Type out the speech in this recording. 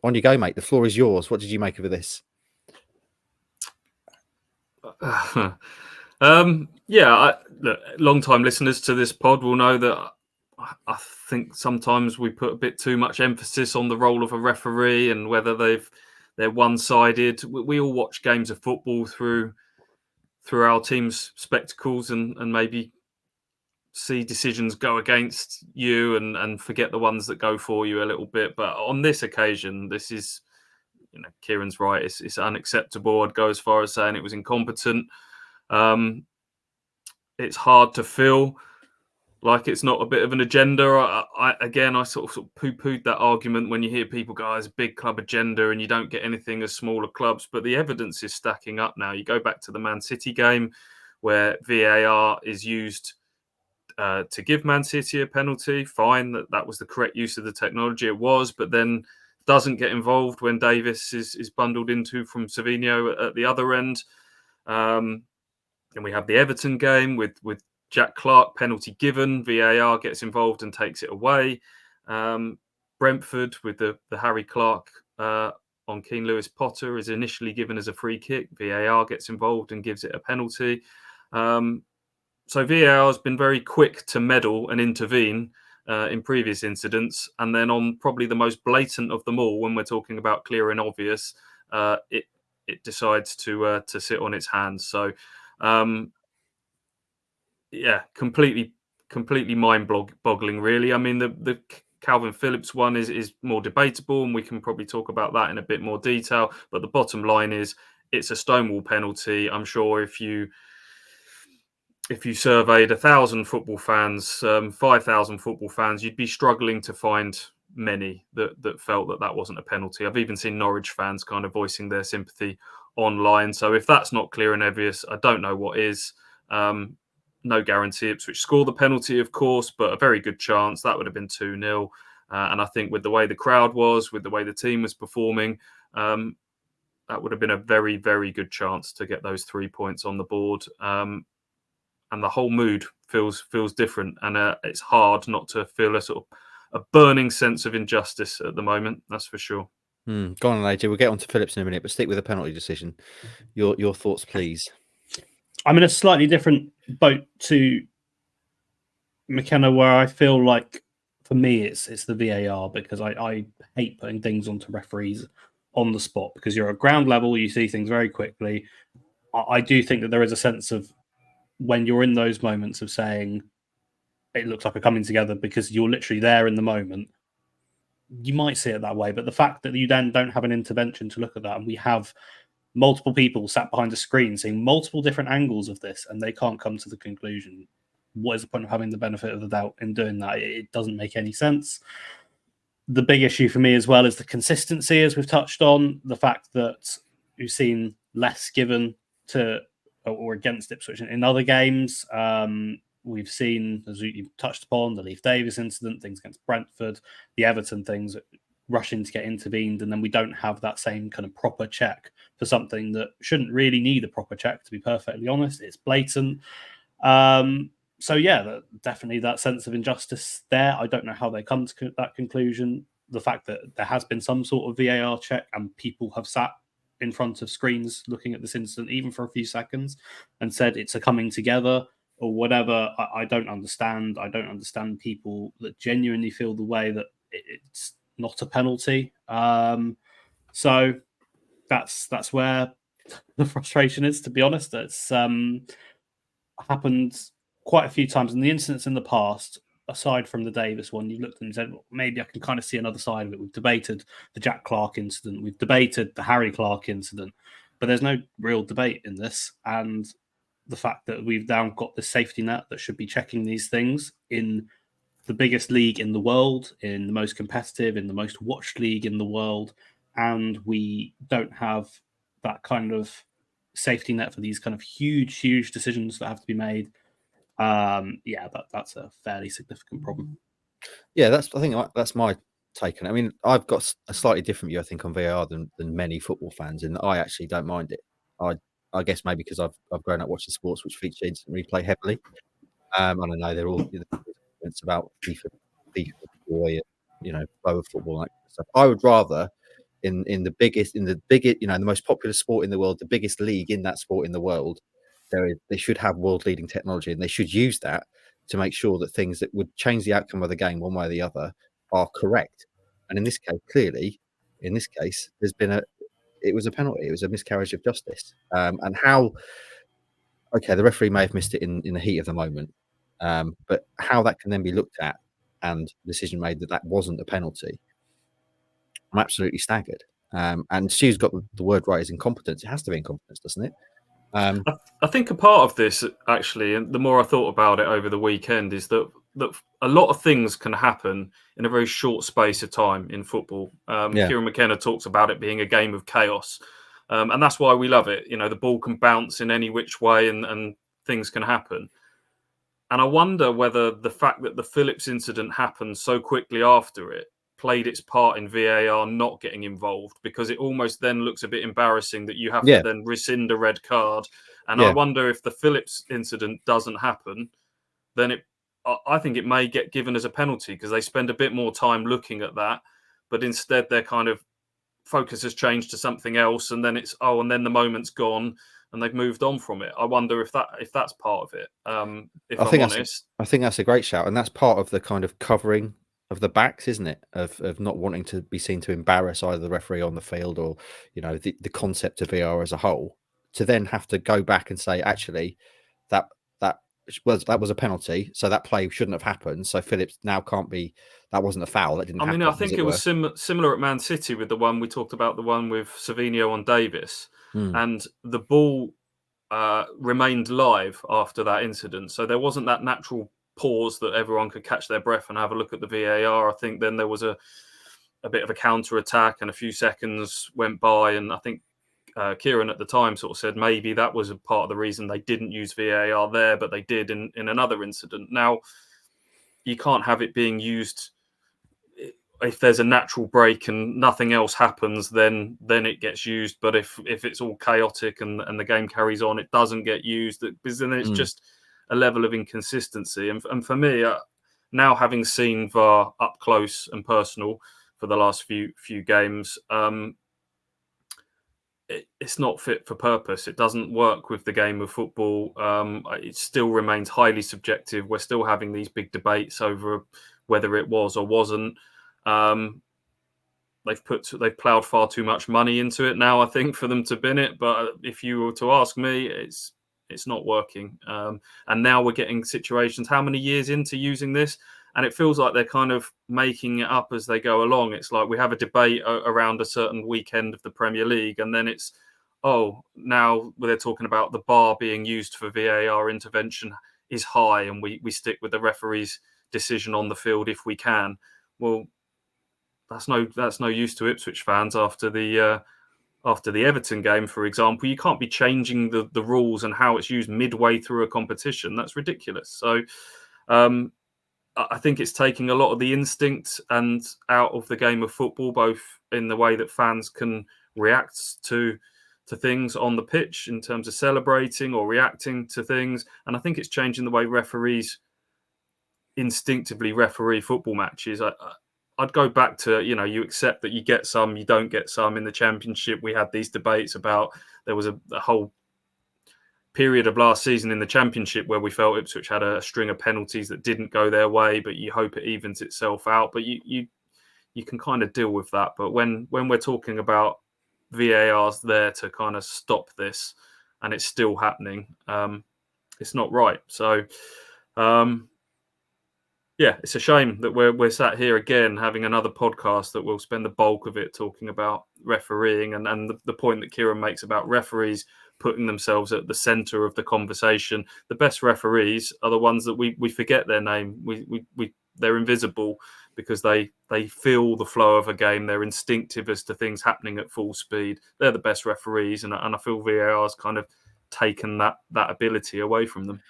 On you go, mate. The floor is yours. What did you make of this? Look, long-time listeners to this pod will know that I think sometimes we put a bit too much emphasis on the role of a referee and whether they're one-sided. We all watch games of football through our team's spectacles and maybe see decisions go against you and forget the ones that go for you a little bit. But on this occasion, this is, Kieran's right. It's unacceptable. I'd go as far as saying it was incompetent. It's hard to feel like it's not a bit of an agenda. I sort of poo-pooed that argument when you hear people go, it's a big club agenda and you don't get anything as smaller clubs. But the evidence is stacking up now. You go back to the Man City game where VAR is used to give Man City a penalty. Fine, that was the correct use of the technology. It was, but then doesn't get involved when Davis is bundled into from Savinho at the other end. And we have the Everton game with Jack Clark, penalty given, VAR gets involved and takes it away. Brentford with the Harry Clark on Keane Lewis Potter is initially given as a free kick. VAR gets involved and gives it a penalty. So VAR has been very quick to meddle and intervene in previous incidents. And then on probably the most blatant of them all, when we're talking about clear and obvious, it decides to sit on its hands. So completely mind-boggling, really. I mean, the Calvin Phillips one is more debatable, and we can probably talk about that in a bit more detail. But the bottom line is, it's a stonewall penalty. I'm sure if you surveyed 1,000 football fans, 5,000 football fans, you'd be struggling to find many that felt that wasn't a penalty. I've even seen Norwich fans kind of voicing their sympathy online. So if that's not clear and obvious, I don't know what is. No guarantee Ipswich score the penalty, of course, but a very good chance. That would have been 2-0. And I think with the way the crowd was, with the way the team was performing, that would have been a very, very good chance to get those 3 points on the board. And the whole mood feels different. And it's hard not to feel a sort of a burning sense of injustice at the moment. That's for sure. Go on, AJ. We'll get on to Phillips in a minute, but stick with the penalty decision. Your thoughts, please. I'm in a slightly different boat to McKenna, where I feel like, for me, it's the VAR, because I hate putting things onto referees on the spot, because you're at ground level, you see things very quickly. I do think that there is a sense of, when you're in those moments of saying it looks like a coming together because you're literally there in the moment, you might see it that way. But the fact that you then don't have an intervention to look at that, and we have multiple people sat behind a screen seeing multiple different angles of this, and they can't come to the conclusion, what is the point of having the benefit of the doubt in doing that? It doesn't make any sense. The big issue for me as well is the consistency, as we've touched on, the fact that we've seen less given to or against Ipswich in other games. We've seen, as you touched upon, the Leif Davis incident, things against Brentford, the Everton things, rushing to get intervened, and then we don't have that same kind of proper check for something that shouldn't really need a proper check, to be perfectly honest. It's blatant. So yeah, definitely that sense of injustice there. I don't know how they come to that conclusion. The fact that there has been some sort of VAR check and people have sat in front of screens looking at this incident, even for a few seconds, and said it's a coming together or whatever, I don't understand. I don't understand people that genuinely feel the way that it's not a penalty. So that's where the frustration is, to be honest. It's happened quite a few times, and the incidents in the past, aside from the Davis one, you looked at them and said, well, maybe I can kind of see another side of it. We've debated the Jack Clark incident, we've debated the Harry Clark incident, but there's no real debate in this. And the fact that we've now got the safety net that should be checking these things in the biggest league in the world, in the most competitive, in the most watched league in the world, and we don't have that kind of safety net for these kind of huge decisions that have to be made. That's a fairly significant problem. Yeah, I think that's my take on it. I mean, I've got a slightly different view, I think, on VAR than many football fans, and I actually don't mind it. I guess maybe because I've grown up watching sports which feature instant replay heavily. And I know they're all about FIFA joy, flow of football, and that kind of stuff. I would rather in the biggest, the most popular sport in the world, the biggest league in that sport in the world. They should have world-leading technology, and they should use that to make sure that things that would change the outcome of the game one way or the other are correct. And in this case, clearly, it was a penalty. It was a miscarriage of justice. And how? Okay, the referee may have missed it in the heat of the moment, but how that can then be looked at and decision made that wasn't a penalty, I'm absolutely staggered. And Stu's got the word right, is incompetence. It has to be incompetence, doesn't it? I think a part of this, actually, and the more I thought about it over the weekend, is that a lot of things can happen in a very short space of time in football. Kieran McKenna talks about it being a game of chaos, and that's why we love it. The ball can bounce in any which way, and things can happen. And I wonder whether the fact that the Phillips incident happened so quickly after it played its part in VAR not getting involved, because it almost then looks a bit embarrassing that you have to then rescind a red card. And I wonder if the Phillips incident doesn't happen, then I think it may get given as a penalty, because they spend a bit more time looking at that, but instead their kind of focus has changed to something else, and then and then the moment's gone and they've moved on from it. I wonder if that's part of it. If I'm honest, I think that's a great shout, and that's part of the kind of covering of the backs, isn't it? Of not wanting to be seen to embarrass either the referee on the field or the concept of VAR as a whole. To then have to go back and say, actually, that was a penalty, so that play shouldn't have happened. So Phillips now can't be. That wasn't a foul. That didn't happen. I think it was similar at Man City with the one we talked about, the one with Savinho on Davis, and the ball remained live after that incident. So there wasn't that natural pause that everyone could catch their breath and have a look at the VAR. I think then there was a bit of a counter attack, and a few seconds went by, and I think Kieran at the time sort of said maybe that was a part of the reason they didn't use VAR there, but they did in another incident. Now, you can't have it being used if there's a natural break and nothing else happens, then it gets used. But if it's all chaotic and the game carries on, it doesn't get used, because then it's just a level of inconsistency. And for me, now having seen VAR up close and personal for the last few games, it's not fit for purpose. It doesn't work with the game of football. It still remains highly subjective. We're still having these big debates over whether it was or wasn't. They've ploughed far too much money into it now, I think, for them to bin it. But if you were to ask me, it's not working. And now we're getting situations, how many years into using this? And it feels like they're kind of making it up as they go along. It's like we have a debate around a certain weekend of the Premier League, and then it's, now they're talking about the bar being used for VAR intervention is high, and we stick with the referee's decision on the field if we can. Well, that's no use to Ipswich fans after the Everton game, for example. You can't be changing the rules and how it's used midway through a competition. That's ridiculous. So I think it's taking a lot of the instinct and out of the game of football, both in the way that fans can react to things on the pitch in terms of celebrating or reacting to things. And I think it's changing the way referees instinctively referee football matches. I'd go back to, you accept that you get some, you don't get some. In the Championship, we had these debates about, there was a whole period of last season in the Championship where we felt Ipswich had a string of penalties that didn't go their way, but you hope it evens itself out. But you can kind of deal with that. But when we're talking about VAR's there to kind of stop this, and it's still happening, it's not right. So, yeah, it's a shame that we're sat here again having another podcast that will spend the bulk of it talking about refereeing, and the point that Kieran makes about referees putting themselves at the centre of the conversation. The best referees are the ones that we forget their name. They're invisible because they feel the flow of a game. They're instinctive as to things happening at full speed. They're the best referees, and I feel VAR's kind of taken that ability away from them.